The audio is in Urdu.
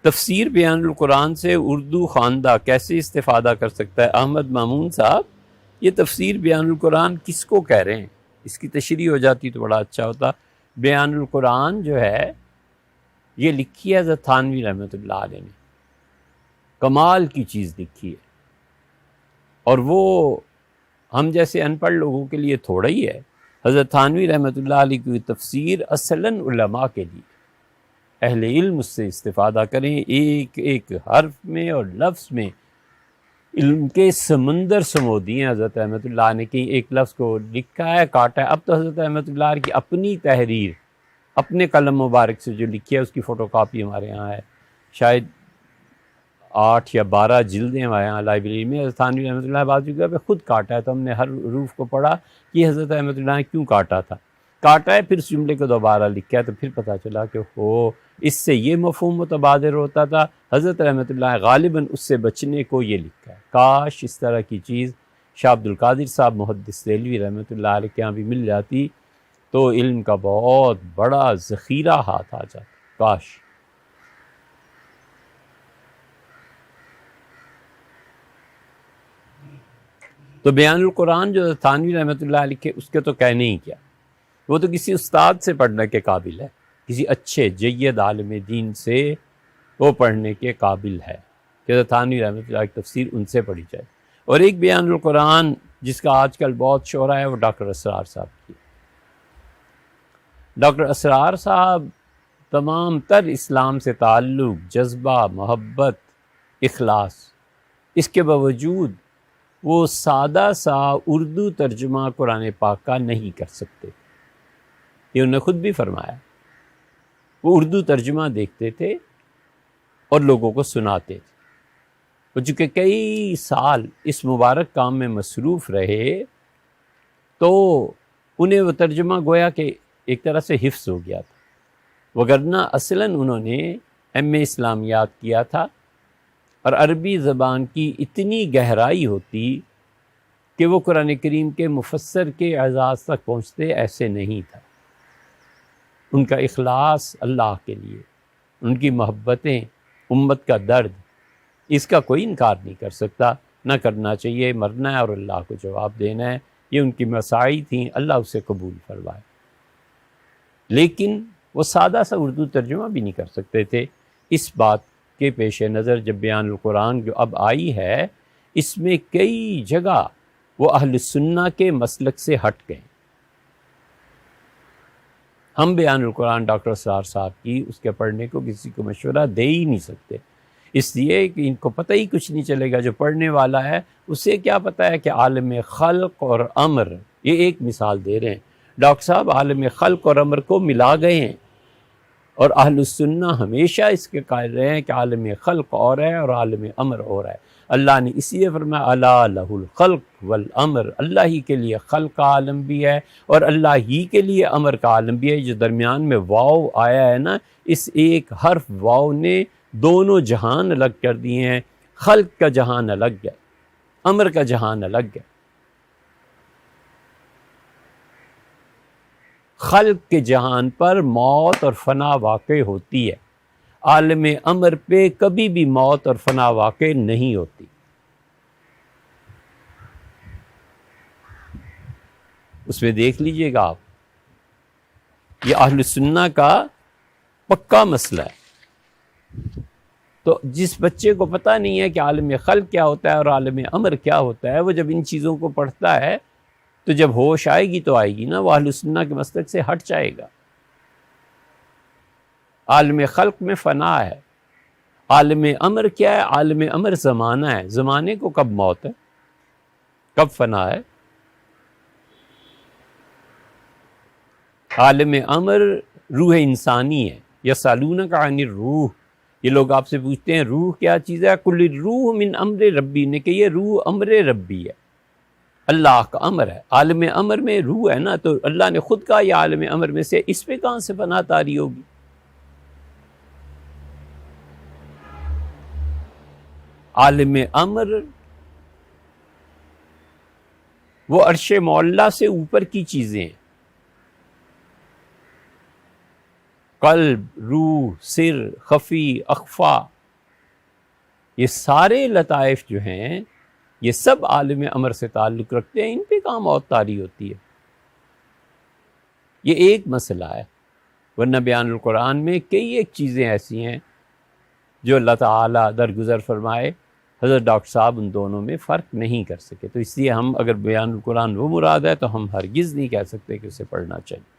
تفسیر بیان القرآن سے اردو خواندہ کیسے استفادہ کر سکتا ہے؟ احمد مامون صاحب، یہ تفسیر بیان القرآن کس کو کہہ رہے ہیں؟ اس کی تشریح ہو جاتی تو بڑا اچھا ہوتا۔ بیان القرآن جو ہے یہ لکھی ہے حضرت تھانوی رحمۃ اللہ علیہ نے، کمال کی چیز لکھی ہے، اور وہ ہم جیسے ان پڑھ لوگوں کے لیے تھوڑا ہی ہے۔ حضرت تھانوی رحمۃ اللہ علیہ کی تفسیر اصلاً علماء کے لیے، اہل علم اس سے استفادہ کریں، ایک ایک حرف میں اور لفظ میں علم کے سمندر سمو دیے۔ حضرت احمد اللہ نے کہیں ایک لفظ کو لکھا ہے، کاٹا ہے۔ اب تو حضرت احمد اللہ کی اپنی تحریر، اپنے قلم مبارک سے جو لکھی ہے اس کی فوٹو کاپی ہمارے ہاں ہے، شاید 8 یا 12 جلدیں ہمارے یہاں لائبریری میں۔ حضرت تھانوی رحمۃ اللہ بعض جگہ پہ خود کاٹا ہے، تو ہم نے ہر حروف کو پڑھا کہ حضرت احمد اللہ نے کیوں کاٹا تھا، کاٹا ہے، پھر اس جملے کو دوبارہ لکھا ہے، تو پھر پتہ چلا کہ اس سے یہ مفہوم متبادر ہوتا تھا۔ حضرت رحمۃ اللہ غالباً اس سے بچنے کو یہ لکھا ہے۔ کاش اس طرح کی چیز شاہ عبد القادر صاحب محدث دہلوی رحمۃ اللہ علیہ کے یہاں بھی مل جاتی تو علم کا بہت بڑا ذخیرہ ہاتھ آ جاتا۔ کاش۔ تو بیان القرآن جو تھانوی رحمۃ اللہ علیہ کے، اس کے تو کہنے ہی کیا، وہ تو کسی استاد سے پڑھنے کے قابل ہے، کسی اچھے جید عالم دین سے وہ پڑھنے کے قابل ہے کہ تھانوی رحمۃ اللہ کی تفسیر ان سے پڑھی جائے۔ اور ایک بیان القرآن جس کا آج کل بہت شہرہ ہے وہ ڈاکٹر اسرار صاحب کی۔ ڈاکٹر اسرار صاحب تمام تر اسلام سے تعلق، جذبہ، محبت، اخلاص، اس کے باوجود وہ سادہ سا اردو ترجمہ قرآن پاک کا نہیں کر سکتے۔ یہ انہوں نے خود بھی فرمایا، وہ اردو ترجمہ دیکھتے تھے اور لوگوں کو سناتے تھے۔ وہ چونکہ کئی سال اس مبارک کام میں مصروف رہے تو انہیں وہ ترجمہ گویا کہ ایک طرح سے حفظ ہو گیا تھا، وگرنہ اصلاً انہوں نے ایم اے اسلامیات کیا تھا، اور عربی زبان کی اتنی گہرائی ہوتی کہ وہ قرآن کریم کے مفسر کے اعزاز تک پہنچتے، ایسے نہیں تھا۔ ان کا اخلاص اللہ کے لیے، ان کی محبتیں، امت کا درد، اس کا کوئی انکار نہیں کر سکتا، نہ کرنا چاہیے۔ مرنا ہے اور اللہ کو جواب دینا ہے، یہ ان کی مساعی تھیں، اللہ اسے قبول فرمائے۔ لیکن وہ سادہ سا اردو ترجمہ بھی نہیں کر سکتے تھے۔ اس بات کے پیش نظر جب بیان القرآن جو اب آئی ہے، اس میں کئی جگہ وہ اہل سنہ کے مسلک سے ہٹ گئے۔ ہم بیان القرآن ڈاکٹر اسرار صاحب کی اس کے پڑھنے کو کسی کو مشورہ دے ہی نہیں سکتے، اس لیے کہ ان کو پتہ ہی کچھ نہیں چلے گا۔ جو پڑھنے والا ہے اسے کیا پتہ ہے کہ عالم خلق اور امر، یہ ایک مثال دے رہے ہیں ڈاکٹر صاحب، عالم خلق اور امر کو ملا گئے ہیں، اور اہل السنہ ہمیشہ اس کے قائل رہے ہیں کہ عالم خلق اور ہے اور عالم امر اور ہے۔ اللہ نے اسی لیے فرمایا الا لہ الخلق والامر، اللہ ہی کے لیے خلق کا عالم بھی ہے اور اللہ ہی کے لیے امر کا عالم بھی ہے۔ جو درمیان میں واو آیا ہے نا، اس ایک حرف واو نے دونوں جہان الگ کر دیے ہیں، خلق کا جہان الگ ہے، امر کا جہان الگ ہے۔ خلق کے جہان پر موت اور فنا واقع ہوتی ہے، عالم امر پہ کبھی بھی موت اور فنا واقع نہیں ہوتی۔ اس میں دیکھ لیجئے گا آپ، یہ اہل سنہ کا پکا مسئلہ ہے۔ تو جس بچے کو پتہ نہیں ہے کہ عالم خلق کیا ہوتا ہے اور عالم امر کیا ہوتا ہے، وہ جب ان چیزوں کو پڑھتا ہے تو جب ہوش آئے گی تو آئے گی نا، وہ اہل سنہ کے مسلک سے ہٹ جائے گا۔ عالم خلق میں فنا ہے، عالم امر کیا ہے؟ عالم امر زمانہ ہے، زمانے کو کب موت ہے، کب فنا ہے۔ عالم امر روح انسانی ہے، یسالونک عن الروح، یہ لوگ آپ سے پوچھتے ہیں روح کیا چیز ہے، کل الروح من امر ربی، نے کہ یہ روح امر ربی ہے، اللہ کا امر ہے۔ عالم امر میں روح ہے نا، تو اللہ نے خود کہا یہ عالم امر میں سے، اس پہ کہاں سے فنا طاری ہوگی؟ عالم امر وہ عرش معلیٰ سے اوپر کی چیزیں ہیں، قلب، روح، سر، خفی، اخفا، یہ سارے لطائف جو ہیں یہ سب عالم امر سے تعلق رکھتے ہیں، ان پہ کہاں موت طاری ہوتی ہے؟ یہ ایک مسئلہ ہے، ورنہ بیان القرآن میں کئی ایک چیزیں ایسی ہیں جو اللہ تعالیٰ درگزر فرمائے، حضرت ڈاکٹر صاحب ان دونوں میں فرق نہیں کر سکے. تو اس لیے ہم اگر بیان القرآن وہ مراد ہے تو ہم ہرگز نہیں کہہ سکتے کہ اسے پڑھنا چاہیے.